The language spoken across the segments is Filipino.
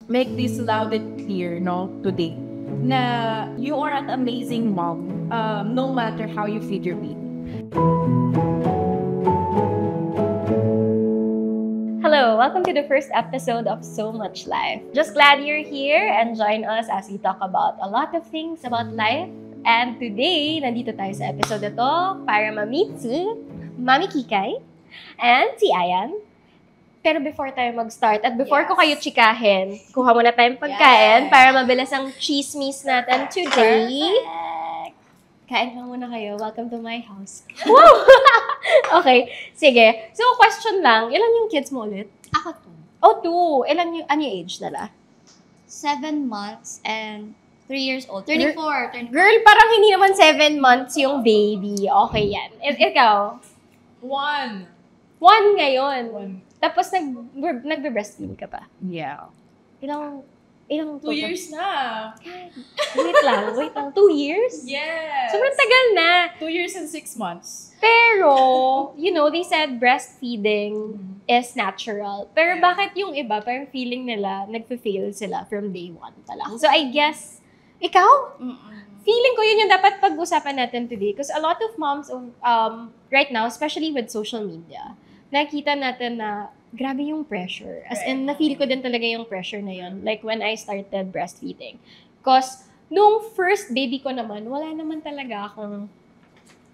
make this loud and clear, no, today. Na you are an amazing mom, no matter how you feed your baby. Hello, welcome to the first episode of So Much Life. Just glad you're here and join us as we talk about a lot of things about life. And today, nandito tayo sa episode na to para ma-meet si Mami Kikay and si Ayan. Pero before tayo mag-start at before ko kayo chikahin, kuha muna tayong pagkain para mabilis ang chismis natin today. Kain ka muna kayo. Welcome to my house. Wow! Okay, sige. So, question lang. Ilan yung kids mo ulit? Ako 2. Oh, 2. Ano yung age nila? 7 months and 3 years old. 34. Girl, parang hindi naman 7 months yung baby. Okay yan. Ikaw? 1. 1 ngayon. Tapos nagbe-breastfeed ka pa? Yeah. Ilang 2 years na. Wait lang. 2 years? Yes. Sobrang tagal na. 2 years and 6 months. Pero, they said breastfeeding is natural. Pero bakit yung iba, parang feeling nila, nagfe-fail sila from day 1 pa lang. So, I guess, ikaw? Feeling ko yun yung dapat pag-usapan natin today. Because a lot of moms, right now, especially with social media, nakikita natin na grabe yung pressure. As in, na-feel ko din talaga yung pressure na yun. Like when I started breastfeeding. Because, nung first baby ko naman, wala naman talaga akong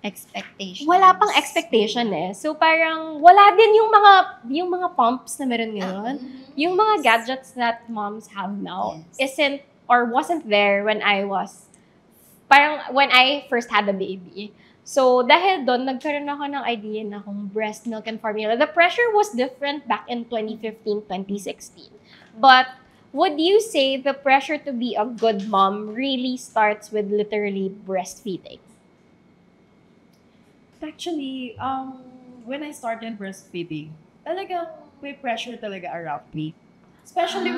Expectations. wala pang expectation eh. So parang wala din yung mga pumps na meron ngayon. Yung mga gadgets that moms have now isn't or wasn't there when I first had a baby. So dahil doon nagkaroon ako ng idea na kung breast milk and formula. The pressure was different back in 2015, 2016. But would you say the pressure to be a good mom really starts with literally breastfeeding? Actually, when I started breastfeeding, talagang may pressure talaga around me. Especially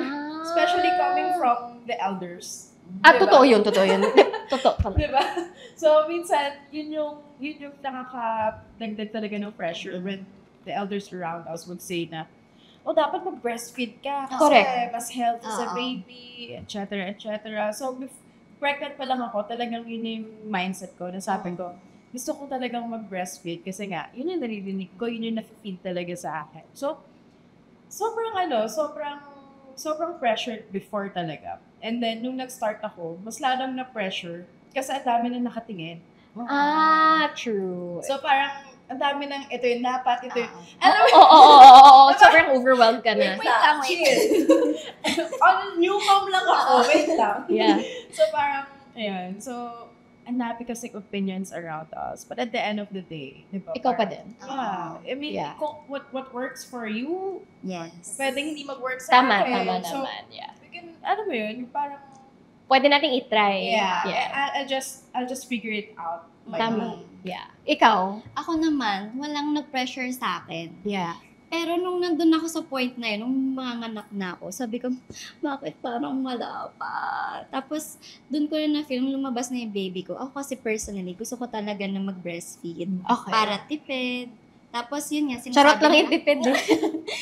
coming from the elders. Diba? Totoo yun. Totoo pala. Diba? So, minsan, yun yung nakakadagdag talaga ng pressure when the elders around us would say na, dapat mag-breastfeed ka kasi Correct. mas healthy sa baby, etc., etc. So, pregnant pa lang ako, talagang yun yung mindset ko, nasabi ko, gusto ko talagang mag-breastfeed kasi nga, yun yung naririnig ko, yun yung na-feel talaga sa akin. So, sobrang pressured before talaga. And then, nung nag-start ako, mas ladang na pressure kasi ang dami na nakatingin. True. So, parang, ang dami ng, ito yung dapat, ito yung, Oo. Sobrang overwhelmed ka na. Wait. New mom lang ako, wait lang. Yeah. So, parang, ayun. So, ang dami kasi opinions around us. But at the end of the day, di ba? Ikaw pa din. Yeah. I mean, Yeah. what works for you, Yes. pwedeng hindi mag-work sa Tama akin. So, naman. Yeah. we can, ano mo yun, parang, Pwede nating itry. I'll just figure it out. Tama. Yeah. Ikaw? Ako naman, walang nag-pressure sa akin. Yeah. Pero nung nandun ako sa point na yun, nung manganak na ako, sabi ko, bakit parang wala pa? Tapos, dun ko na na-feel, lumabas na yung baby ko. Ako kasi personally, gusto ko talaga na mag-breastfeed. Okay. Para tipid. Tapos yun nga, Charot lang yung tipid.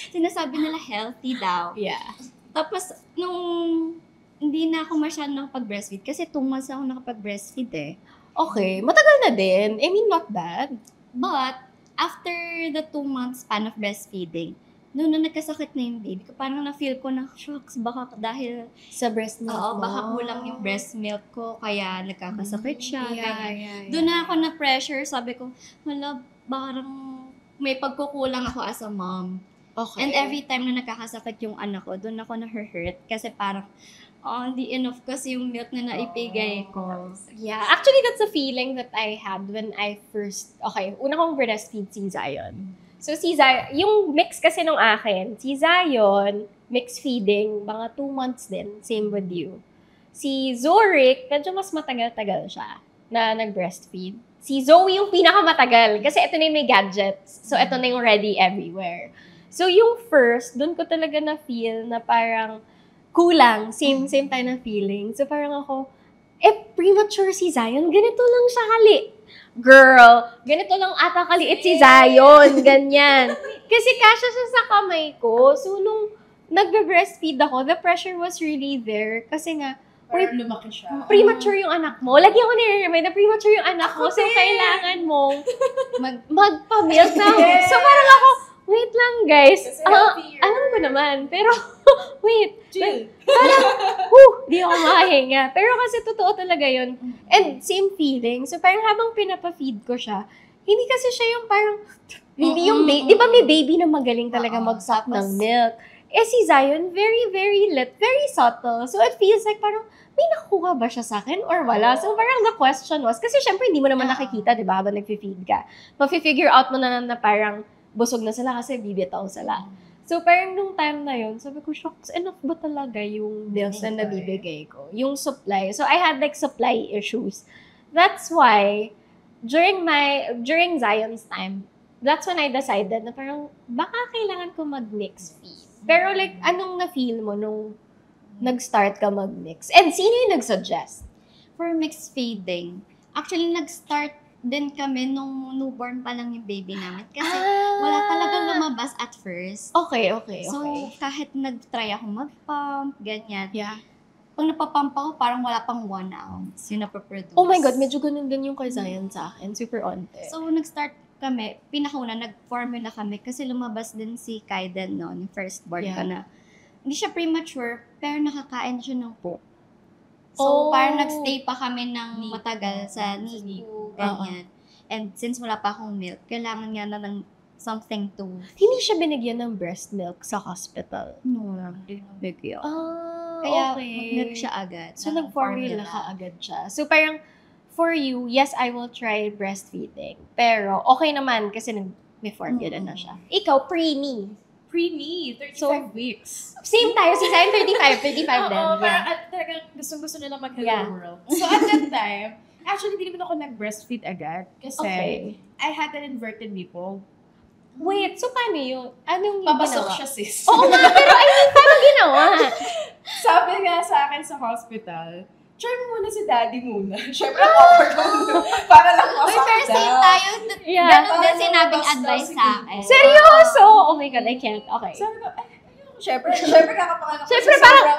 sinasabi nila healthy daw. Yeah. Tapos, nung hindi na ako masyadong nakapag-breastfeed, kasi 2 months na ako nakapag-breastfeed eh. Okay. Matagal na din. I mean, not bad. But, after the 2 months span of breastfeeding, noon na nagkasakit na yung baby ko, parang na-feel ko na, shucks, baka dahil, Sa breast milk baka kulang yung breast milk ko, kaya nagkakasakit siya. Yeah. Doon na ako na-pressure, sabi ko, wala, parang may pagkukulang ako as a mom. Okay. And every time na nakakasakit yung anak ko, doon ako na-hurt. Kasi parang, hindi enough kasi yung milk na naipigay ko. Yeah. Actually, that's a feeling that I had when I first, una kong breastfeed si Zion. So, si Zion, yung mix kasi nung akin, si Zion, mix feeding, mga 2 months din, same with you. Si Zoric, medyo mas matagal-tagal siya na nag-breastfeed. Si Zoe yung pinakamatagal, kasi ito na yung may gadgets. So, ito na yung ready everywhere. So, yung first, dun ko talaga na-feel na parang kulang, same tayo na feeling. So, parang ako, premature si Zion, ganito lang siya girl, ganito lang ata kaliit si Zion, ganyan. Kasi kasya siya sa kamay ko. So, nung nagbe-breastfeed ako, the pressure was really there. Kasi nga, Parang lumaki siya. premature yung anak mo. Lagi ako nire-remind na premature yung anak mo. So, kailangan mong magpa-milk na. Yes! So, parang ako, wait lang, guys. Kasi healthier. Alam ko naman. Pero, wait. Chill. Di ako makahinga. Pero kasi totoo talaga yun. And same feeling. So, parang habang pinapa-feed ko siya, hindi kasi siya yung parang, hindi yung baby. Di ba may baby na magaling talaga mag-suck ng milk? Eh, si Zion, very, very lit, very subtle. So, it feels like parang, may nakuha ba siya sa akin or wala? So, parang the question was, kasi syempre hindi mo naman nakikita, di ba, habang nag-feed ka. Mafi-figure out mo na parang busog na sila kasi bibitaw sila. So, parang nung time na yun, sabi ko, shucks, enough ba talaga yung meals na nabibigay ko? Yung supply. So, I had like supply issues. That's why, during Zion's time, that's when I decided na parang, baka kailangan ko mag-mix feed. Pero like, anong na-feel mo nung nag-start ka mag-mix? And sino yung nag-suggest? For mixed feeding, actually, nag-start din kami nung newborn pa lang yung baby namin. Kasi wala talagang lumabas at first. Okay. So, kahit nag-try ako mag-pump, ganyan. Yeah. Pag napapump ako, parang wala pang 1 ounce yung napaproduce. Oh my God, medyo ganun din yung kay Zion sa akin. Super onte. So, nag-start kami, pinakauna, nag-formula kami kasi lumabas din si Kaiden noon, firstborn Yeah. ka na. Hindi siya premature, pero nakakain siya ng poop. Oh. So, parang nagstay pa kami ng NICU. matagal sa NICU, ganyan. And since wala pa akong milk, kailangan niya na ng something to... Hindi siya binigyan ng breast milk sa hospital. No, bigyan. Kaya, mag-milk siya agad. So, nag-formula ka agad siya. So, parang, for you, yes, I will try breastfeeding. Pero, okay naman kasi may formula na siya. Ikaw, preemie. Pre-me, 35 weeks. Same tayo, si Zion 35 din. Oo, Yeah. parang talagang gustong-gusto nila mag-hello Yeah. world. So at that time, actually, hindi naman ako nag-breastfeed agad. Kasi Okay. I had an inverted nipple. Wait, so paano yun? Anong yung Papasok ginawa? siya, sis. Oo nga, pero I mean, paano ginawa? Sabi nga sa akin sa hospital, try mo muna si daddy muna. Siyempre, awkward ko. Para lang Uy, masak pero same tayo. Yeah. Ganun din Paano sinabing mabas daw advice si sa Bibo? akin. Seryoso? Oh my God, I can't. Okay. Sabi ko, ayoko. Siyempre kakapanganak ko. Siyempre, Kasi parang,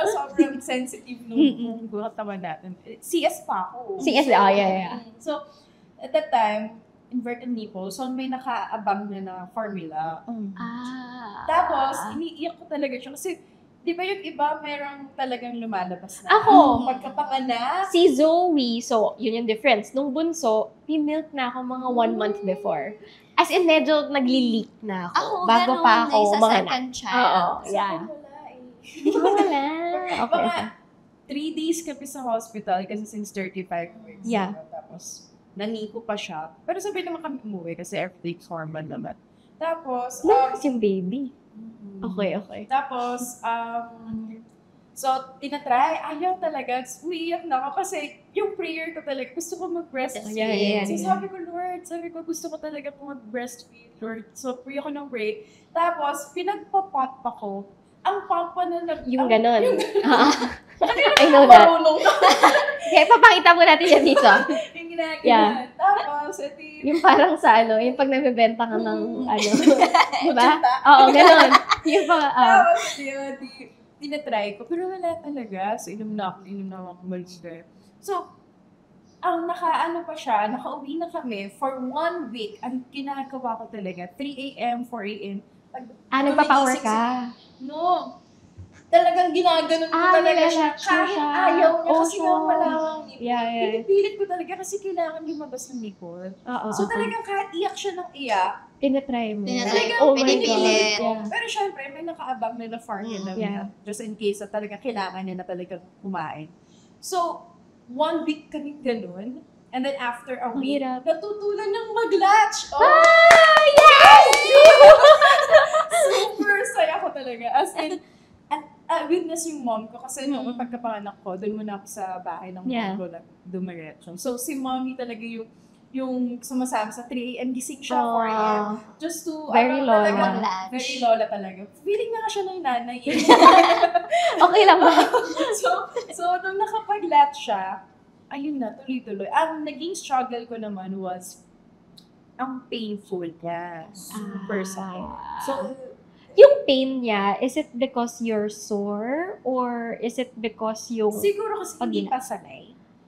sobrang sensitive nung katawan natin. CS pa ako. CS, yeah. So, at that time, inverted nipple, so may nakaabang na formula. Tapos, iniiyak ko talaga siya kasi, di ba yung iba, merong talagang lumalabas na. Ako, Pagkapanganak. si Zoe, so yun yung difference. Nung bunso, milk na ako mga 1 month before. As in, medyo nagli-leak na ako. Ako, bago ganun pa na ako sa mga second child. Oo, So, yeah. wala eh. Wala. Okay. Mga 3 days kami sa hospital kasi since 35 weeks. Yeah. diba? Tapos, naniko pa siya. Pero sabi naman kami umuwi kasi everything's normal naman. Tapos, Nalakas yung baby. Okay. Tapos, so, tinatry. Ayaw talaga. Umiiyak na ako kasi yung prayer ko talaga, gusto ko mag-breastfeed. Yeah. So, sabi ko, gusto ko talaga mag-breastfeed, Lord. So, pray ako ng pray. Tapos, pinagpa-pot pa ko. Ang papa na Yung ganon. I know that. marunong na. Okay, papakita mo natin yan dito. Yung ginagawa. Yeah. Tapos, ito Yung parang sa yung pag nagbebenta ka ng diba? Tsuta. Oo, ganon. Yung pa, Tapos, yun, tinatry ko. Pero wala talaga. So, inom na ako maligay. So, ang nakauwi na kami for 1 week. Ang ginagawa ko talaga, 3 a.m., 4 a.m. nagpa-power ka. No. Talagang ginaganon ko talaga siya. nilalatch mo Kahit siya. ayaw niya kasi siya. nga malawang nipple. Yeah. Pinipilit ko talaga kasi kailangan lumabas ng nipple. Oo. So talagang kahit iyak siya ng iyak, tinatry mo. Tinatry Oh ko, my pinipilit. God. Yeah. pero syempre, may nakaabang na formula Yeah. na just in case na talaga kailangan niya na talaga kumain. So, 1 week kaming ganun. And then after a Ang week, hirap. natutunan ng mag-latch. Oh, Yes! super saya ko talaga. As in, witness yung mom ko kasi nung pagkapanganak ko, doon muna ako sa bahay ng Yeah. mom ko na dumiretso. So, si mommy talaga yung sumasama sa 3 a.m. gising siya, 4 a.m. Just to, Very lola. talaga, very lola talaga. Feeling na nga siya ng nanay. Okay lang ba? so, nung nakapag-latch siya, ayun na, tuloy-tuloy. Ang naging struggle ko naman was, ang painful niya. Super sakit. So, yung pain niya, is it because you're sore? Or is it because yung... Siguro kasi hindi Pag- pa sanay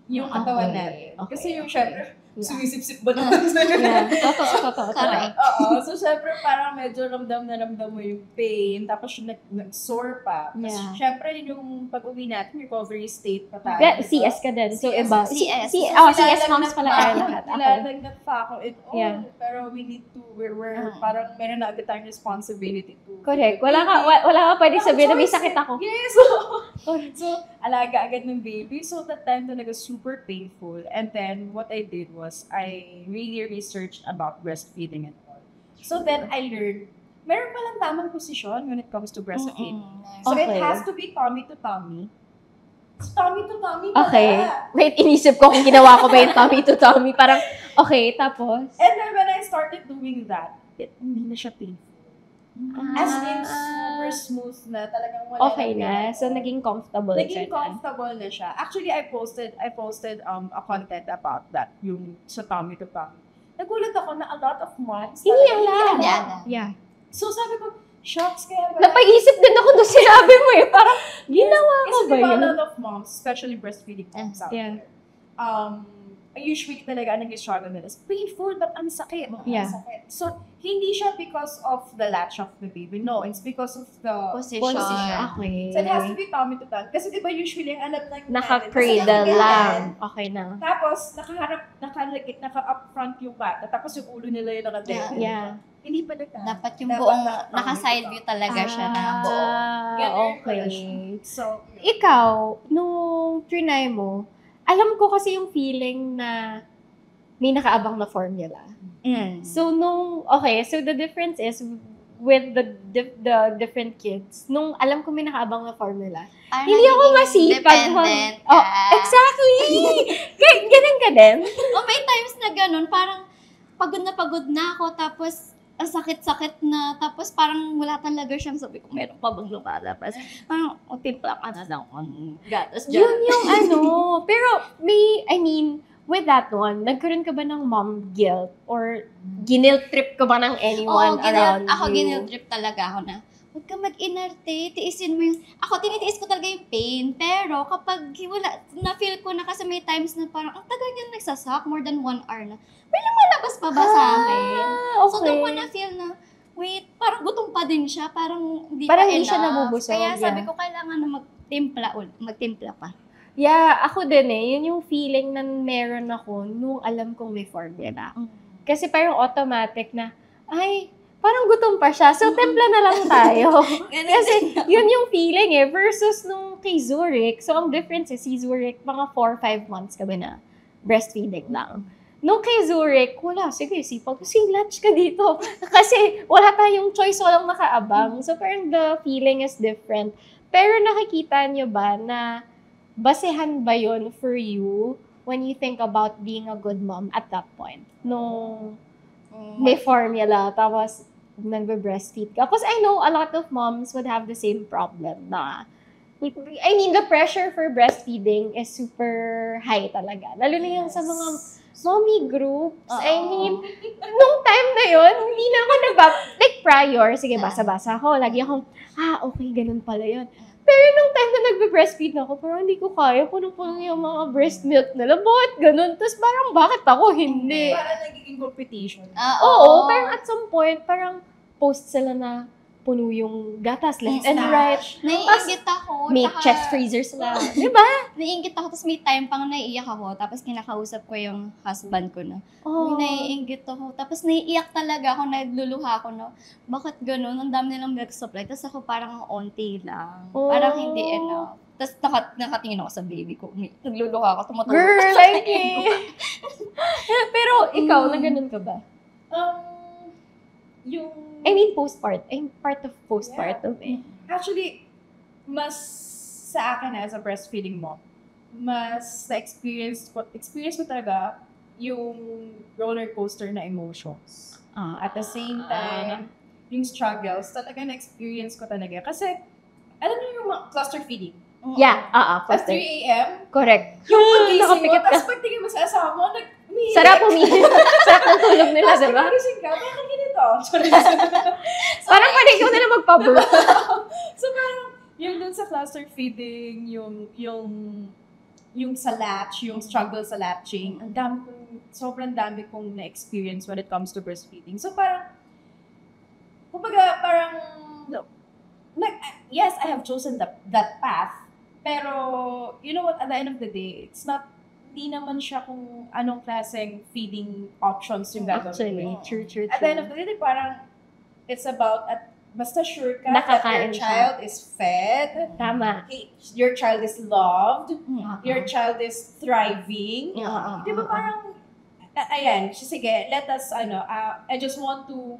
yung Okay. katawan natin. Okay. Kasi yung syempre, Yeah. sumisip-sip ba naman sa'yo? Yeah. Totoo. Correct. Oo. So, syempre, parang medyo ramdam mo yung pain. Tapos yung nag-sore pa. Tapos, Yeah. syempre, yung pag-uwi natin, recovery state pa tayo. Yeah, diba? CS ka din. So, CS. iba. CS. CS moms pala tayo lahat. Okay. Nilalagnat pa ako it all. Yeah. Pero we need to, we're parang meron na agad tayong responsibility to. Correct. Wala ka pwedeng sabihin na may sakit ako. Yes! So, alaga agad ng baby. So, that time talaga super painful. And then, what I did was, I really researched about breastfeeding and all. So, then I learned, meron palang tamang posisyon when it comes to breastfeeding. So, Okay. it has to be tummy to tummy. So, tummy to tummy pala. Okay. Wait, inisip ko kung ginawa ko ba yung tummy to tummy. Parang, okay, tapos? And then, when I started doing that, hindi na siya painful. As in, super smooth na. Talagang wala Okay na. So, naging comfortable ka Naging na. comfortable na siya. Actually, I posted a content about that, yung sa tummy to tummy. Nagulat ako na a lot of moms. Hindi talaga alam. Hindi alam. Yeah. So sabi ko, shocks kaya ba? Napaisip din ako nung sinabi mo eh. Parang, ginawa ko Kasi ba diba, yun? a lot of moms, especially breastfeeding moms out Yeah. there, usually talaga nag-struggle nila. It's painful, but ang sakit. Yeah. Ang sakit. So, hindi siya because of the latch of the baby. No, it's because of the Position. Okay. So, it has to be tummy to tummy. Kasi diba usually ang alam lang natin, Naka-cradle kasi lang. Okay na. Tapos, naka-up front yung bata. Tapos yung ulo nila yung nakadete. Yeah. Hindi pa nagka. Dapat yung buong naka-side view talaga siya na buo. Ganun Okay. pala siya. So, Ikaw, nung trinay mo, alam ko kasi yung feeling na may nakaabang na formula. So, so the difference is, with the different kids, nung alam ko may nakaabang na formula, Parang hindi ako nagiging masipag. dependent Oh, ka. exactly! Ganun ka din? May times na ganun, parang pagod na ako, tapos ang sakit-sakit na, tapos parang wala talaga siyang sabi ko, meron pa bang lumalabas? Parang, timpla ka na lang ang gatas dyan. Yun yung pero with that one, nagkaroon ka ba ng mom guilt? Or guilt trip ka ba ng anyone around ako you? guilt trip talaga ako na, huwag ka mag-inarte, tiisin mo yung, ako tinitiis ko talaga yung pain, pero kapag na-feel ko na kasi may times na parang, ang tagal niya nagsasak, more than 1 hour na, may lumalabas pa ba sa akin? Okay. So, doon ko na-feel na, wait, parang gutom pa din siya, parang hindi Parang pa hindi siya enough. nabubusog, Kaya sabi yeah. ko, kailangan na magtimpla pa. Yeah, ako din Yun yung feeling na meron ako nung alam kong may formula. Kasi parang automatic na, ay, parang gutom pa siya. So, templa na lang tayo. Kasi yun yung feeling versus nung kay Zurich. So, ang difference is si Zurich, mga 4-5 months kami na breastfeeding lang. Nung kay Zurich, wala, sige, sipag, latch ka dito. Kasi wala tayong choice, walang nakaabang. So, parang the feeling is different. Pero nakikita nyo ba na basehan ba yun for you when you think about being a good mom at that point? Nung may formula, tapos nagbe-breastfeed ka. Because I know a lot of moms would have the same problem na, the pressure for breastfeeding is super high talaga. Lalo na yung sa mga mommy groups. Nung time na yun, hindi na ako prior, sige, basa-basa ako. Lagi akong, okay, ganun pala yun. Pero nung time na nagbe-breastfeed na ako, parang hindi ko kaya, puno-puno yung mga breast milk nila. Bakit ganun? Tapos parang, bakit ako hindi? Parang nagiging competition. Oo, parang at some point, parang post sila na puno yung gatas left and right. Naiingit ako. May chest freezer sila. Diba? Naiingit ako, tapos may time pang naiiyak ako. Tapos kinakausap ko yung husband ko na, naiingit ako. Tapos naiiyak talaga ako, nagluluha ako na, bakit ganun? Ang dami nilang milk supply. Tapos ako parang onti lang. Parang hindi enough. Tapos nakatingin ako sa baby ko. Nagluluha ako, tumutulog. Girl, like Pero ikaw, na ganun ka ba? Part of postpartum Actually, mas sa akin as a breastfeeding mom, mas na-experience ko talaga yung roller coaster na emotions. At the same time, yung struggles, talaga na-experience ko talaga. Kasi, alam niyo yung cluster feeding? Yeah, At 3 a.m., correct. yung pagising mo, Nakapikit ka. tapos pagtingin mo sa asawa mo, umiiyak. Sarap ng tulog nila, diba? Tapos pagising ka, bakit ganito? to. Parang pwede ikaw na lang magpa-birth. So parang, yung dun sa cluster feeding, yung sa latch, yung struggle sa latching, sobrang dami kong na-experience when it comes to breastfeeding. So parang, kumbaga parang, yes, I have chosen that path, pero, you know what, at the end of the day, hindi naman siya kung anong klaseng feeding options yung gagawin. Actually, true. At the end of the day, parang, it's about, basta sure ka that Nakakain your siya. child is fed, Tama. your child is loved, Uh-huh. your child is thriving. Di ba parang, ayan, sige, let us, I just want to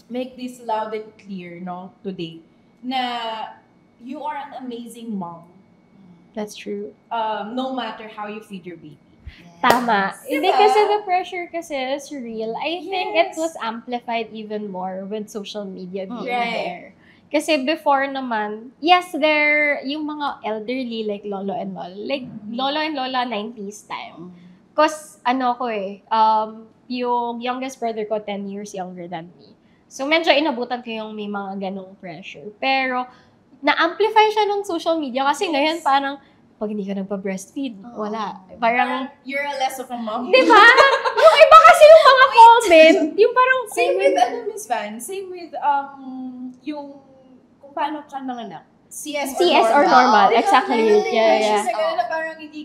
make this loud and clear, no, today, na you are an amazing mom, That's true. no matter how you feed your baby. Tama. Hindi Diba? kasi the pressure kasi is real. I think it Yes. was amplified even more with social media being Right. there. Kasi before naman, yes, yung mga elderly like lolo and lola, like lolo and lola 90s time. Cause yung youngest brother ko 10 years younger than me. So medyo inabutan ko yung may mga ganong pressure. Pero na-amplify siya ng social media kasi ngayon parang pag hindi ka nagpa-breastfeed, wala. Parang, You're a less of a mom. di ba? Yung iba kasi yung mga comment, yung parang, Same with, Miss Van, same with, yung, kung paano ka nanganak. CS or normal. Oh, Exactly. Yeah. Kasi na parang hindi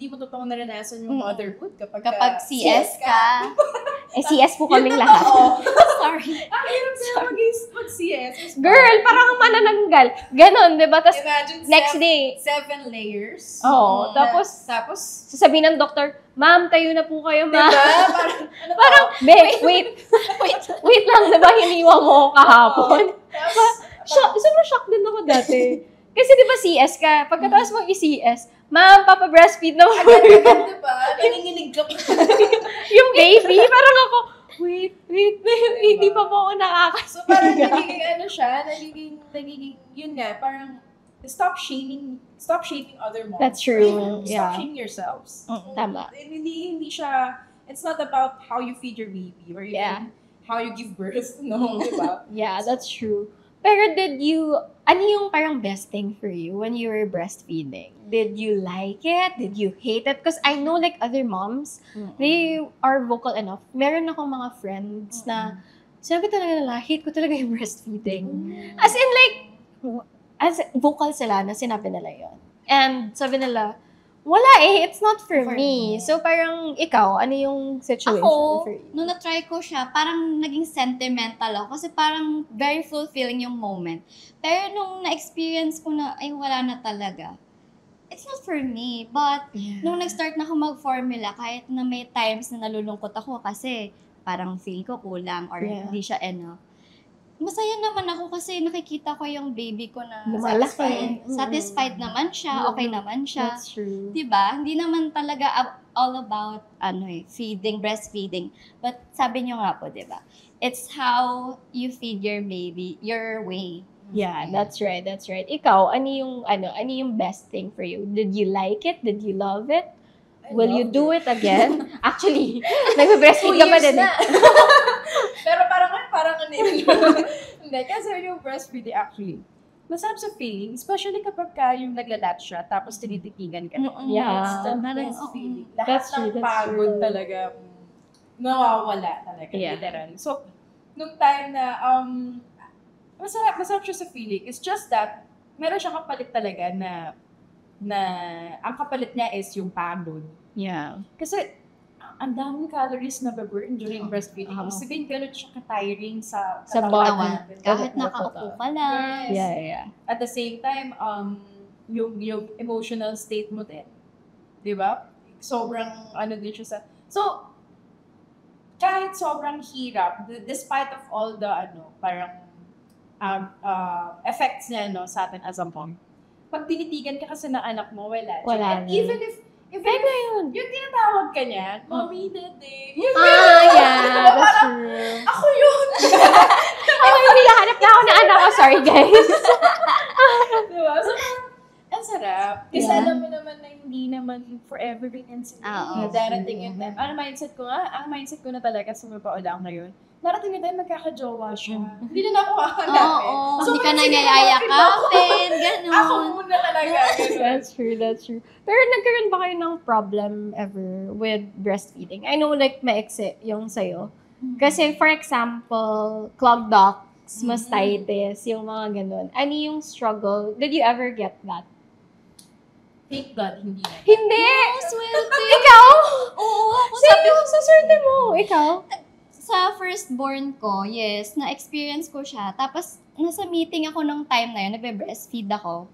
mo totoong naranasan yung motherhood Kapag CS ka. CS po kaming lahat. Oo. Sorry. Ang hirap na mag-CS. Girl, parang kang manananggal. Ganon, di ba? Tapos, Imagine next day, 7 layers. Oo. Tapos, sasabihin ng doktor, ma'am, tayo na po kayo, ma'am. diba? Parang, wait lang, diba hiniwa mo ako kahapon? Sobrang shock din ako dati. Kasi di ba CS ka, pagkatapos mong i-CS, ma'am, papa-breastfeed na mo. Agad-agad, diba? Nanginginig ka. Yung baby, parang ako, wait, hindi pa po ako nakakasabi. So parang nagiging siya, nagiging, yun nga, parang stop shaming other moms. That's true. Stop Yeah. shaming yourselves. Tama. Hindi siya, it's not about how you feed your baby or even how you give birth. No, diba? Yeah, that's true. Pero ano yung parang best thing for you when you were breastfeeding? Did you like it? Did you hate it? Because I know like other moms, they are vocal enough. Meron akong mga friends na sabi talaga nila, hate ko talaga yung breastfeeding. As in like, vocal sila na sinabi nila yon. And sabi nila, wala it's not for me. So parang ikaw, ano yung situation Ako, for you? nung na-try ko siya, parang naging sentimental ako kasi parang very fulfilling yung moment. Pero nung na-experience ko na, ay wala na talaga. It's not for me. But nung nag-start na ako mag-formula, kahit na may times na nalulungkot ako kasi parang feeling ko kulang or hindi siya enough. Masaya naman ako kasi nakikita ko yung baby ko na lumalaki. Satisfied naman siya, okay naman siya. That's true. Diba? Hindi naman talaga all about feeding, breastfeeding. But sabi niyo nga po, diba? It's how you feed your baby, your way. Yeah, that's right. Ikaw, ano yung best thing for you? Did you like it? Did you love it? Will you do it again? Actually, nagbe-breastfeed ka pa din. Pero parang hindi. Kasi yung breastfeeding actually, masarap sa feeling, especially kapag yung naglalatch siya, tapos tinitikigan ka. Yeah. It's the Parang, best feeling. That's Lahat true, ng that's pagod true. talaga, nawawala talaga. Yeah. Literal. So, nung time na, masarap siya sa feeling. It's just that, meron siyang kapalit talaga na ang kapalit niya is yung pagod. Yeah. Kasi, ang daming calories na baburn during breastfeeding. Sabihin, ganun siya ka-tiring sa body. natin. Kahit nakaupo ka lang. Yes. Yeah. At the same time, yung emotional state mo din. Di ba? Sobrang, din siya sa... So, kahit sobrang hirap, despite of all the, parang, effects niya, sa atin as a mom, pag tinitigan ka kasi ng anak mo, wala. Wala And na. even if yung tinatawag ka niya, mommy, daddy, yun Yeah, that's true. ako yun! Hinahanap na ako ng anak ko. Sorry, guys. Diba? So, ang sarap. Kasi Yeah. alam mo naman na hindi naman forever rin yan sila. Oo. Na darating yung time. Ang mindset ko na talaga sa mga paulang ngayon, narating na tayo magkakajowa siya. Hindi na ako hahanapin. Oo, So, hindi ka na sige, yayakapin, gano'n. Ako muna talaga. ganun. That's true. Pero nagkaroon ba kayo ng problem ever with breastfeeding? I know like maiksi yung sa'yo. Kasi for example, clogged ducts, mastitis, yung mga ganun. Ano yung struggle? Did you ever get that? Thank God, hindi na. Hindi! Swerte. Ikaw? Oo, ako Seryoso, swerte mo. Ikaw? sa firstborn ko, yes, na-experience ko siya. Tapos, nasa meeting ako nung time na yun, nagbe-breastfeed ako.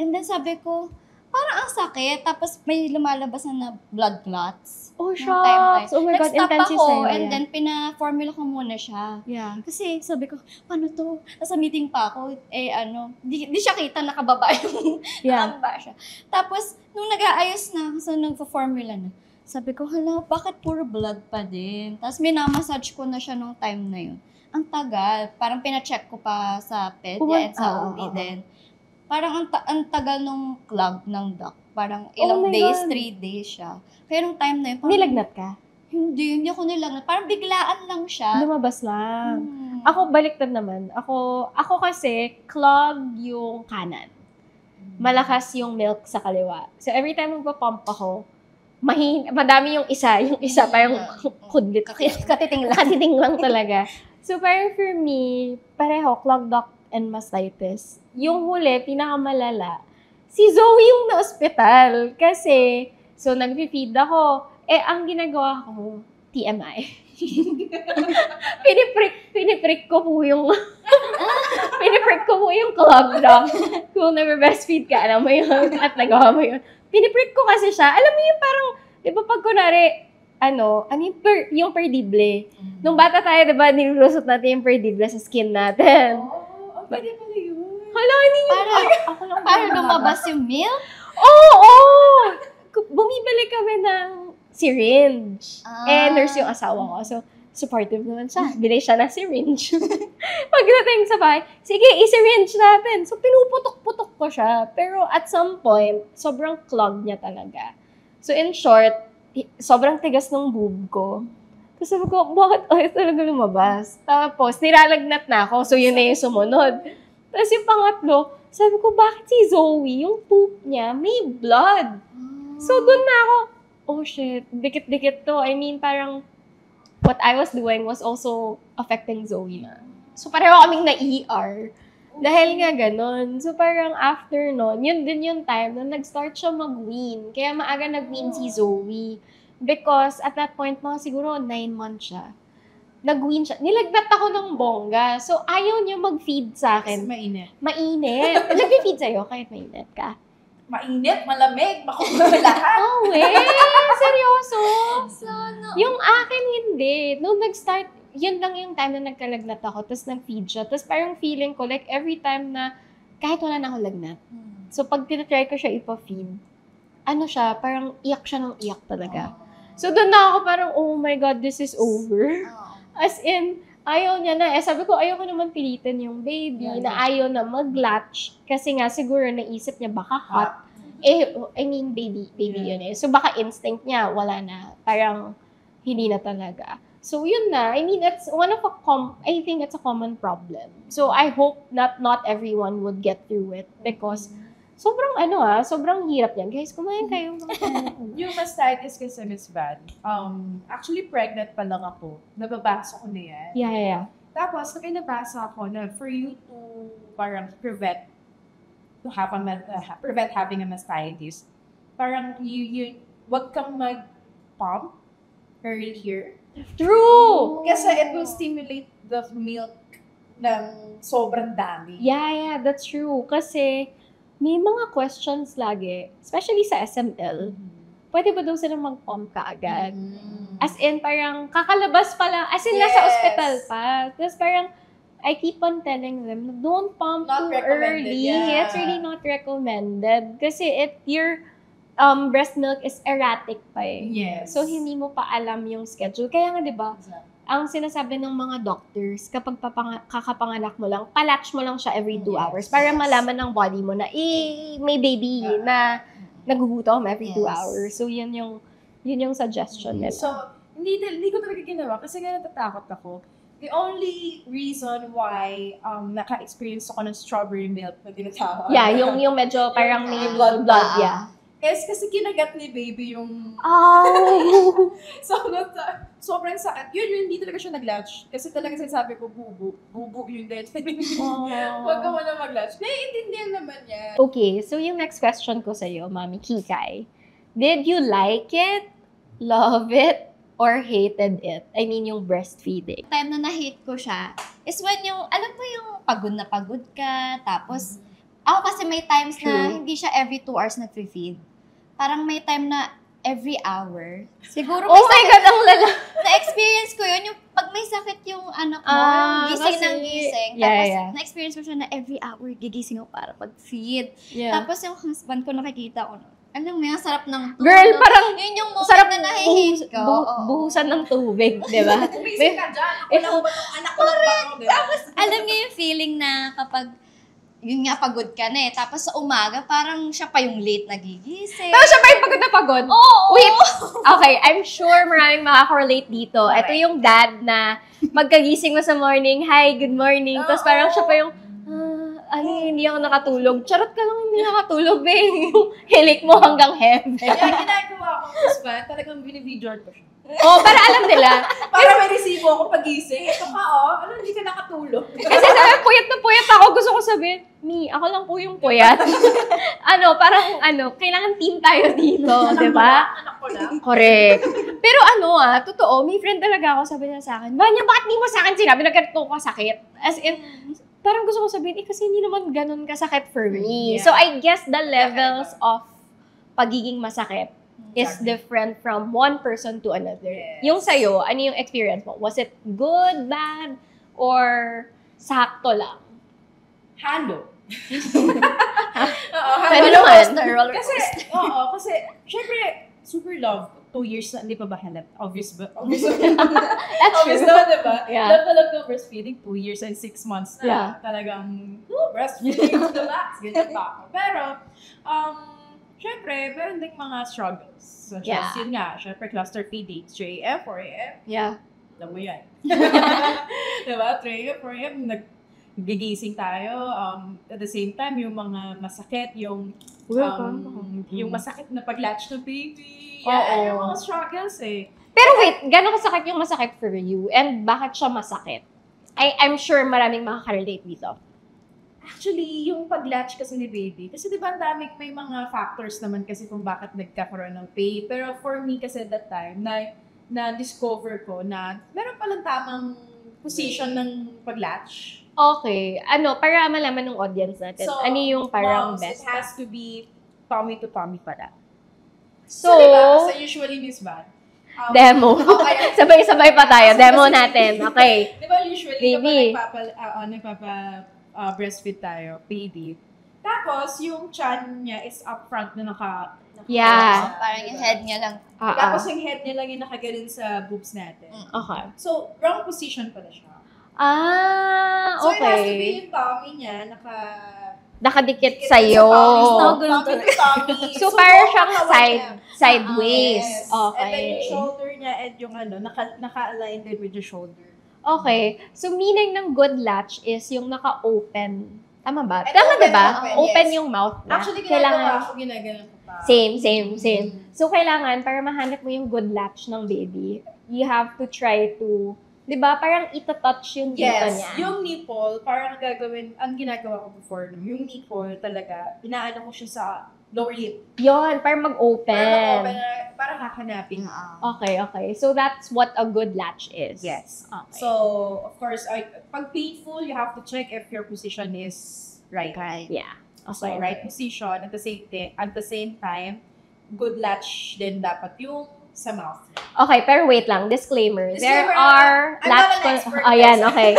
And then sabi ko, parang ang sakit. Tapos may lumalabas na blood clots. Oh, Nung time na shucks. Oh my God, Nag-stop intense ako, sa'yo. and Yeah. then pina-formula ko muna siya. Yeah. Kasi sabi ko, paano to? Nasa meeting pa ako, di siya kita, nakababa yung Yeah. nakababa siya. Tapos, nung nag-aayos na, so nagpo-formula na, sabi ko, hala, bakit puro blood pa din? Tapos minamassage ko na siya nung time na yun. Ang tagal. Parang pina-check ko pa sa pedia at sa OB din. Parang ang tagal nung clog ng duct. Parang ilang my days, God. 3 days siya. Kaya nung time na yun, parang, Nilagnat ka? hindi ako nilagnat. Parang biglaan lang siya. Lumabas lang. Hmm. Ako, baliktad naman. Ako kasi, clog yung kanan. Malakas yung milk sa kaliwa. So, every time magpa-pump ako, madami yung isa parang kudlit. Katiting lang. Katiting lang talaga. So, parang for me, pareho, clogged duct and mastitis. Yung huli, pinakamalala, si Zoe yung na-hospital. Kasi, so, nag-feed ako. Ang ginagawa ko, TMI. Piniprick ko po yung clogged duct. Kung nag-breastfeed ka, alam mo yun, at nagawa mo yun. Piniprick ko kasi siya. Alam mo yung parang, di ba pag kunwari, yung perdible. Nung bata tayo, di ba, nilulusot natin yung perdible sa skin natin. Pwede pala yun. Hala, hindi yun. Ako lang Parang lumabas yung milk. Oo! Bumibili kami ng syringe. Nurse yung asawa ko. So, supportive naman siya. Bili siya ng syringe. Pagdating sa bahay, sige, i-syringe natin. So, pinuputok-putok ko siya. Pero at some point, sobrang clogged niya talaga. So, in short, sobrang tigas ng boob ko. Tapos sabi ko, bakit talaga lumabas? Tapos, nilalagnat na ako. So, yun na yung sumunod. Tapos yung pangatlo, sabi ko, bakit si Zoe, yung poop niya, may blood? So, doon na ako, oh shit, dikit-dikit to. I mean, parang, what I was doing was also affecting Zoe na. So, pareho kaming na-ER. Dahil nga ganun. So, parang after nun, yun din yung time na nag-start siya mag-wean. Kaya maaga nag-wean si Zoe. Because at that point, mga siguro 9 months siya. Nag-wean siya. Nilagnat ako ng bongga. So, ayaw niya mag-feed sa Kasi akin. mainit. Mainit. Nag-feed sa'yo kahit mainit ka. Mainit, malamig, makuha lahat. Oh, seryoso? Yung akin hindi. Nung nag-start, yun lang yung time na nagkalagnat ako, tapos nag-feed siya. Tapos parang feeling ko, like every time na, kahit wala na ako lagnat. So, pag tinatry ko siya ipa-feed, parang iyak siya ng iyak talaga. So, doon na ako parang, oh my God, this is over. As in, ayaw niya na. Sabi ko, ayaw ko naman pilitin yung baby na ayaw na mag-latch. Kasi nga, siguro naisip niya baka hot. Baby yun eh. So, baka instinct niya, wala na. Parang, hindi na talaga. So, yun na. I mean, it's I think it's a common problem. So, I hope not everyone would get through it because sobrang hirap yan. Guys, kumain kayo. Yung mastitis kasi, Miss Van, actually pregnant pa lang ako. Nababasa ko na yan. Yeah. Tapos, nabasa ako na for you to parang prevent having a mastitis, parang wag kang mag-pump earlier. True! Kasi it will stimulate the milk ng sobrang dami. Yeah, that's true. Kasi, may mga questions lagi, especially sa SML, pwede ba daw sila mag-pump ka agad? As in, parang kakalabas pala, as in, nasa Yes. ospital pa. Tapos parang, I keep on telling them, don't pump Not too recommended, early. yeah. It's really not recommended. Kasi your breast milk is erratic pa eh. Yes. So, hindi mo pa alam yung schedule. Kaya nga, di ba, ang sinasabi ng mga doctors, kapag kakapanganak mo lang, palatch mo lang siya every 2 hours para malaman ng body mo na, may baby na nagugutom every 2 hours. So, yun yung suggestion nila. So, hindi ko talaga ginawa kasi nga natatakot ako. The only reason why naka-experience ako ng strawberry milk na tinatawag. Yeah, yung medyo parang may blood blood, yeah. is kasi kinagat ni baby yung Oh! sobrang sakit. Yun, hindi talaga siya nag-latch. Kasi talaga sinasabi ko, bubu yun din. Huwag ka muna mag-latch. Naiintindihan naman yan. Okay, so yung next question ko sa'yo, Mami Kikay. Did you like it, love it, or hated it? I mean, yung breastfeeding. Time na na-hate ko siya is when yung, alam mo yung pagod na pagod ka, tapos, ako kasi may times na True. hindi siya every 2 hours nag-feed. Parang may time na every hour. Siguro Oh my God, ang lala! na-experience ko yun, yung pag may sakit yung anak mo, gising ng gising. Tapos, na-experience ko siya na every hour gigising ako para pag-feed. Yeah. Tapos yung husband ko nakikita ko, alam mo yung sarap ng tulog. Girl, parang yun yung moment sarap na nahihate ko. buhusan ng tubig, di ba? Umisip ka dyan. Ako lang ba itong anak ko lang ba ito? Tapos, alam niyo yung feeling na kapag, yun nga, pagod ka na eh. Tapos sa umaga, parang siya pa yung late nagigising. Pero siya pa yung pagod na pagod. Oo! Wait, okay, I'm sure maraming makaka-relate dito. Ito yung dad na magkagising mo sa morning, hi, good morning. Tapos parang siya pa yung, hindi ako nakatulog. Charot ka lang, hindi nakatulog, eh. Yung hilik mo hanggang heaven. Kaya ginagawa ko, husband, talagang binibidyoan ko siya. Oh, para alam nila. Para may resibo ako pag-gising. Ito ka, hindi ka nakatulog. Kasi sabi, puyat na puyat ako. Gusto ko sabihin, ako lang po yung puyat. Kailangan team tayo dito, di ba? Anak ko lang. Correct. Pero totoo, may friend talaga ako, sabi niya sa akin, Vanya, bakit di mo sa akin sinabi na ganito ka sakit? As in, parang gusto ko sabihin, kasi hindi naman ganun kasakit for me. Yeah. So, I guess the levels of pagiging masakit is different from one person to another. Yes. Yung sa'yo, ano yung experience mo? Was it good, bad, or sakto lang? Halo. Pwede naman. Kasi, syempre, super love. 2 years na, hindi pa ba halap? Obvious ba? Obvious ba? That's Obvious true. na, diba? Yeah. Love ko breastfeeding, 2 years and 6 months na. Yeah. Talagang, breastfeeding to the max. Ganyan pa ako. Pero, syempre, meron ding mga struggles. So, Yeah. yun nga, syempre, cluster feeding, 3 AM, 4 AM, Yeah. alam mo yan. Diba? 3 AM, 4 AM, gigising tayo. At the same time, yung mga masakit, yung masakit na pag-latch ng baby. Yan, yung mga struggles eh. Pero wait, gano'n kasakit yung masakit for you? And bakit siya masakit? I'm sure maraming makaka-relate dito. Actually, yung pag-latch kasi ni baby, kasi di ba ang dami, may mga factors naman kasi kung bakit nagkakaroon ng pain. Pero for me kasi that time, na-discover ko na meron palang tamang position ng pag-latch. Okay. Para malaman ng audience natin, So, ano yung parang moms, best? it has to be tummy to tummy para. So, diba, kasi usually this bad. demo. Sabay-sabay pa tayo. Demo natin. Okay. Di ba usually Baby. kapag breastfeed tayo, baby. Tapos, yung chan niya is up front na Yeah. Parang yung head niya lang. Tapos yung head niya lang yung nakagaling sa boobs natin. Okay. So, wrong position pala siya. Okay. So, it has to be yung tummy niya, Nakadikit sa'yo. So, parang siyang sideways. Yes. Okay. And then yung shoulder niya and yung naka-align din with the shoulder. Okay. So, meaning ng good latch is yung naka-open. Tama ba? And Tama open, diba? open, Open yes. yung mouth niya. Actually, ginagawa ko pa. Same. So, kailangan, para mahanap mo yung good latch ng baby, you have to try to, di ba, parang ita-touch yung dito niya. Yung nipple, parang ang ginagawa ko before, yung nipple talaga, inaano ko siya sa lower lip. Yun, parang mag-open. Parang hahanapin. Okay. So, that's what a good latch is. Yes. Okay. So, of course, pag painful, you have to check if your position is right. Yeah. So, right position, at the same time, good latch din dapat yung sa mouth. Okay, pero wait lang. Disclaimer. There Disclaimer, are I'm latch... not an expert. Ayan, okay.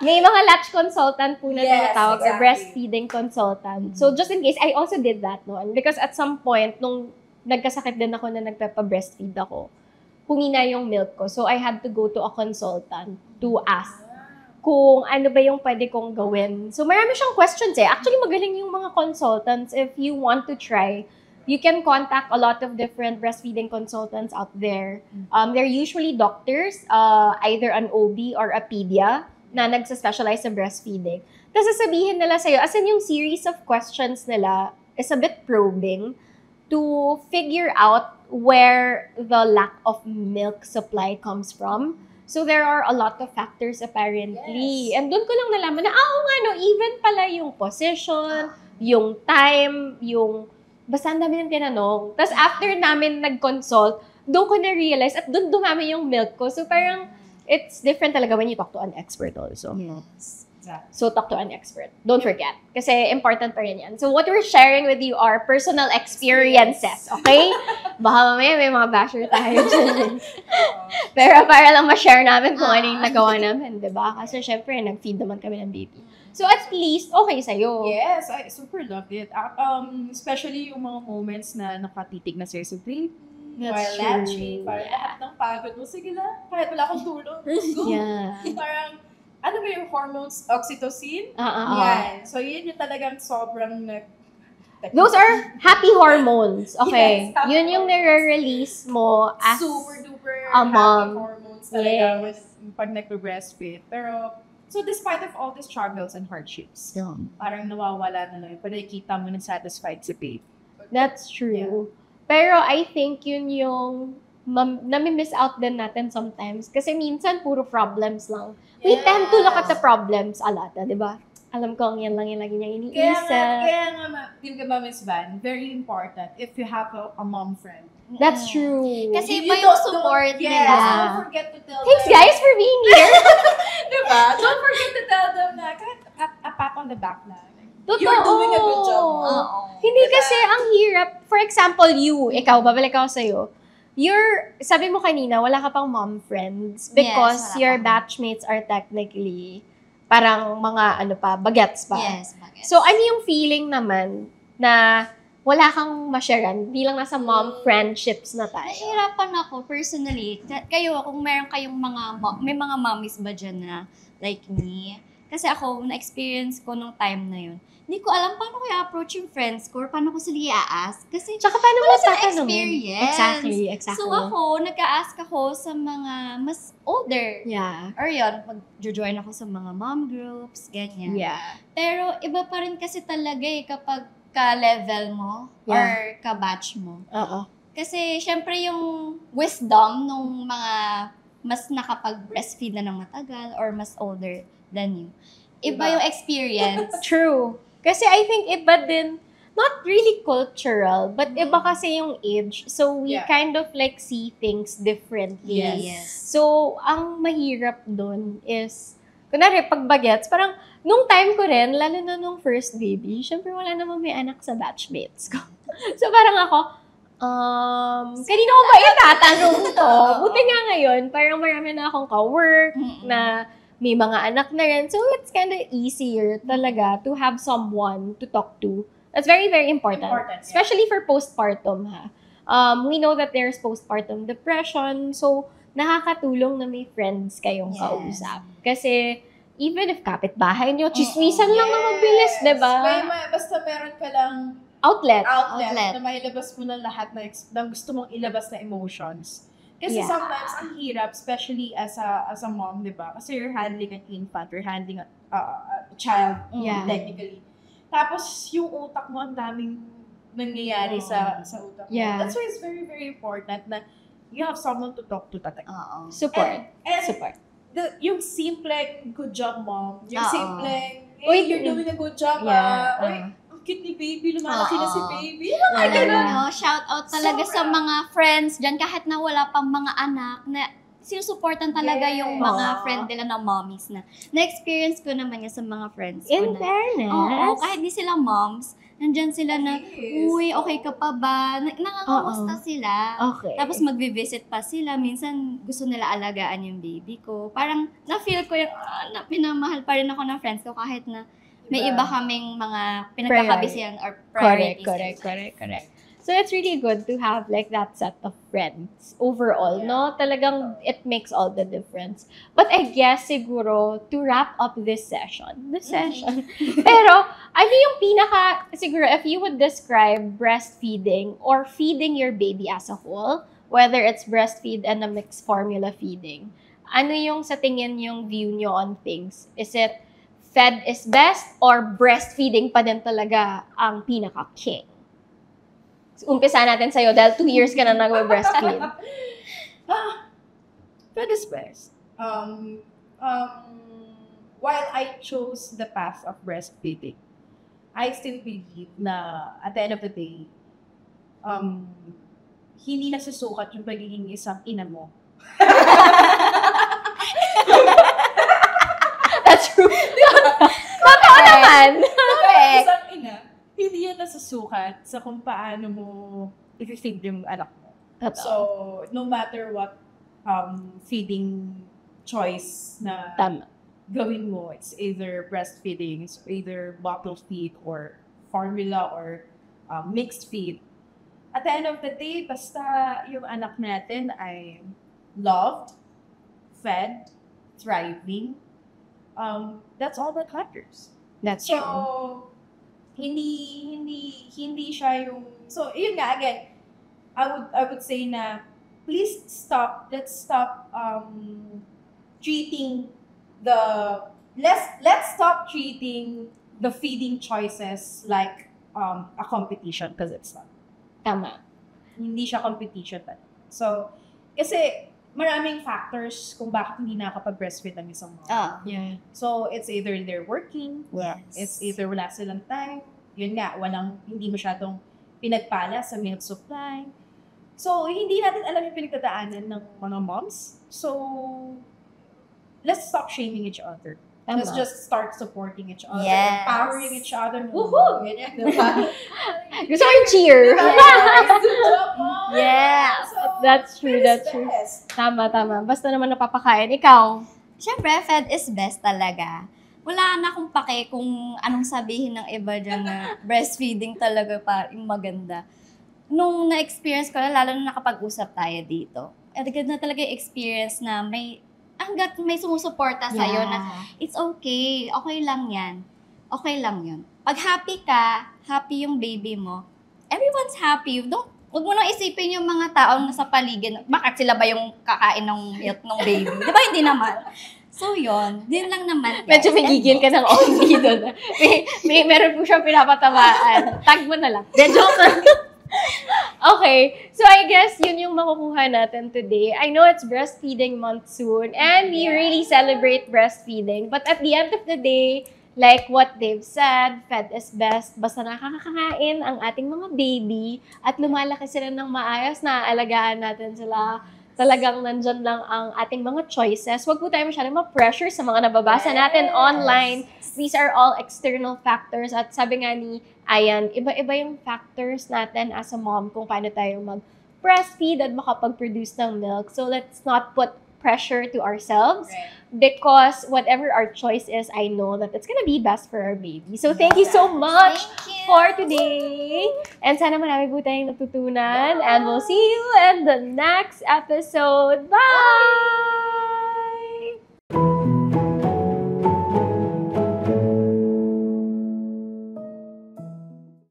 May mga latch consultant po na Yes, tinatawag or exactly. breastfeeding consultant. So, just in case, I also did that noon. Because at some point, nung nagkasakit din ako na nagpapa-breastfeed ako, humina yung milk ko. So, I had to go to a consultant to ask kung ano ba yung pwede kong gawin. So, marami siyang questions eh. Actually, magaling yung mga consultants if you want to try you can contact a lot of different breastfeeding consultants out there. They're usually doctors, either an OB or a pedia na nagsa-specialize sa breastfeeding. Tapos sasabihin nila sa'yo, as in yung series of questions nila is a bit probing to figure out where the lack of milk supply comes from. So there are a lot of factors apparently. Yes. And doon ko lang nalaman na, oo nga no, even pala yung position, yung time, yung basta ang dami ng tinanong. Tapos after namin nag-consult, doon ko na-realize at doon dumami yung milk ko. So parang it's different talaga when you talk to an expert also. Yes. Exactly. So talk to an expert. Don't forget. Kasi important pa rin yan. So what we're sharing with you are personal experiences. Okay? Baka mamaya may mga basher tayo dyan. Pero para lang ma-share namin kung ano yung nagawa namin. Diba? Kasi syempre, nag-feed naman kami ng baby. So at least, okay sa'yo. Yes, I super loved it. Especially yung mga moments na nakatitig na sa'yo sa baby. That's While true. latching, parang lahat ng pagod mo, sige lang, kahit wala akong tulog. Let's go. Yeah. Parang, ano ba yung hormones? Oxytocin? Yeah. Yan. So, yun yung talagang sobrang Those are happy hormones. Okay. Yes, happy Yun yung nire-release mo as super duper a happy mom. hormones talaga Yes. with pag nagbe-breastfeed. Pero, so despite of all the struggles and hardships, parang nawawala na lang. Pero nakikita mo na satisfied si babe. That's true. Pero I think yun yung nami-miss out din natin sometimes. Kasi minsan, puro problems lang. We tend to look at the problems a lot, di ba? Alam ko, yan lang yung lagi niya iniisip. Kaya nga, yun ka ba, Miss Van, very important if you have a mom friend. That's true. Kasi You iba yung don't- support yes, nila. don't forget to tell Thanks them. guys for being here. Diba? Don't forget to tell them na kahit a pat on the back na. Totoo. You're doing a good job. Oo. Hindi Diba? kasi ang hirap. For example, ikaw, babalik ako sa'yo. Sabi mo kanina, wala ka pang mom friends because Yes, wala your pa. batchmates are technically parang mga bagets pa. Yes, bagets. So, ano yung feeling naman na wala kang ma-sharean bilang nasa mom friendships na tayo? Nahihirapan ako personally. Kayo, kung meron kayong may mga mommies ba dyan na like me? Kasi ako, na-experience ko nung time na yun. Hindi ko alam paano ko i-approach yung friends ko or paano ko sila i-ask. Kasi Tsaka paano mo wala silang tatanungin? experience. Exactly. So ako, nag-a-ask ako sa mga mas older. Yeah. Or yun, mag-join ako sa mga mom groups, ganyan. Yeah. Pero iba pa rin kasi talaga kapag ka-level mo or ka-batch mo. Oo. Kasi syempre yung wisdom nung mga mas nakapag-breastfeed na ng matagal or mas older than you. Iba yung experience. True. Kasi I think iba din, not really cultural, but iba kasi yung age. So we Yeah. kind of like see things differently. Yes. So, ang mahirap dun is, kunwari, pag bagets, parang, nung time ko rin, lalo na nung first baby, syempre wala namang may anak sa batchmates ko. So, parang ako, kanino ko ba itatanong to? Buti nga ngayon, parang marami na akong ka-work, na may mga anak na rin. So, it's kind of easier talaga to have someone to talk to. That's very, very important. Important, yeah. Especially for postpartum, ha. We know that there's postpartum depression. So, nakakatulong na may friends kayong Yes. kausap. Kasi, even if kapitbahay nyo, chismisan lang na mabilis, diba? Basta meron ka lang Outlet. Outlet. na mailabas mo ng lahat ng gusto mong ilabas na emotions. Kasi Yeah. sometimes ang hirap, especially as a mom, di ba? Kasi you're handling an infant, you're handling a child, Yeah. technically. Tapos yung utak mo, ang daming nangyayari sa utak mo. Yeah. That's why it's very, very important na you have someone to talk to talaga. Oo. Support. And Support. yung simple, good job, mom. Yung Oo. simple, hey, Uy, you're doing a good job, Yeah. Uy, ang cute ni baby, lumalaki na si Oo. baby. Shout out talaga sa Sobra. mga friends dyan, kahit na wala pang mga anak, na sinusuportan talaga Yes. yung mga Oo. friend nila na mommies na. Na-experience ko naman yan sa mga friends ko In na. fairness. Oo, kahit di sila moms, nandyan sila na, Yes. uy, okay ka pa ba? Nangangamusta sila. Okay. Tapos magvi-visit pa sila. Minsan gusto nila alagaan yung baby ko. Parang na-feel ko yung, na pinamahal pa rin ako ng friends ko kahit na may iba kaming mga pinagkakabisihan or priorities. Correct. So it's really good to have like that set of friends overall, no? Talagang it makes all the difference. But I guess siguro to wrap up this session, pero ano yung siguro if you would describe breastfeeding or feeding your baby as a whole, whether it's breastfeed and a mixed formula feeding, ano yung sa tingin yung view nyo on things? Is it fed is best or breastfeeding pa din talaga ang pinaka-king? Umpisa natin sa'yo dahil 2 years ka na nag-breastfeed. That is best. While I chose the path of breastfeeding, I still believe na at the end of the day, hindi nasusukat yung pagiging isang ina mo. That's true. Totoo naman. Isang ina, hindi yan nasusukat sa kung paano mo i-feed yung anak mo. So, no matter what feeding choice na Tama. gawin mo, it's either breastfeeding, it's either bottle feed or formula or mixed feed. At the end of the day, basta yung anak natin ay loved, fed, thriving, that's all that matters. That's So, true. hindi siya yung, so yun nga, again, I would say na let's stop treating let's stop treating the feeding choices like a competition, because it's not. Tama. Hindi siya competition pa. So, kasi maraming factors kung bakit hindi nakakapag-breastfeed ang isang mom. Yeah. So, it's either they're working, Yes. it's either wala silang time, yun nga, hindi masyadong pinagpala sa milk supply. So, hindi natin alam yung pinagdadaanan ng mga moms. So, let's stop shaming each other. Tama. Let's just start supporting each other, Yes. empowering each other. Woohoo! Ganyan, diba? Gusto ko yung cheer. Yes. That's true, that's true. Tama. Basta naman napapakain. Ikaw? Siyempre, fed is best talaga. Wala na akong pake kung anong sabihin ng iba dyan na breastfeeding talaga pa yung maganda. Nung na-experience ko na, lalo na nakapag-usap tayo dito, agad na talaga yung experience na hanggat may sumusuporta sa'yo na it's okay, okay lang yan. Okay lang yun. Pag happy ka, happy yung baby mo, everyone's happy. Huwag mo nang isipin yung mga taong nasa paligid. Bakit sila ba yung kakain ng milk ng baby? Di ba hindi naman? So yun, din lang naman. Medyo may gigil ka ng only doon. Meron po siyang pinapatamaan. Tag mo na lang. De, joke lang. Okay, so I guess yun yung makukuha natin today. I know it's breastfeeding month soon and we really celebrate breastfeeding. But at the end of the day, like what Dave said, fed is best. Basta nakakakain ang ating mga baby at lumalaki sila ng maayos, naaalagaan natin sila. Talagang nandyan lang ang ating mga choices. Huwag po tayo masyadong ma-pressure sa mga nababasa natin online. These are all external factors. At sabi nga ni Ayan, iba-iba yung factors natin as a mom kung paano tayo mag-breastfeed at makapag-produce ng milk. So let's not put pressure to ourselves because whatever our choice is, I know that it's gonna be best for our baby. So thank you so much for today. And sana marami po tayong natutunan. And we'll see you in the next episode. Bye!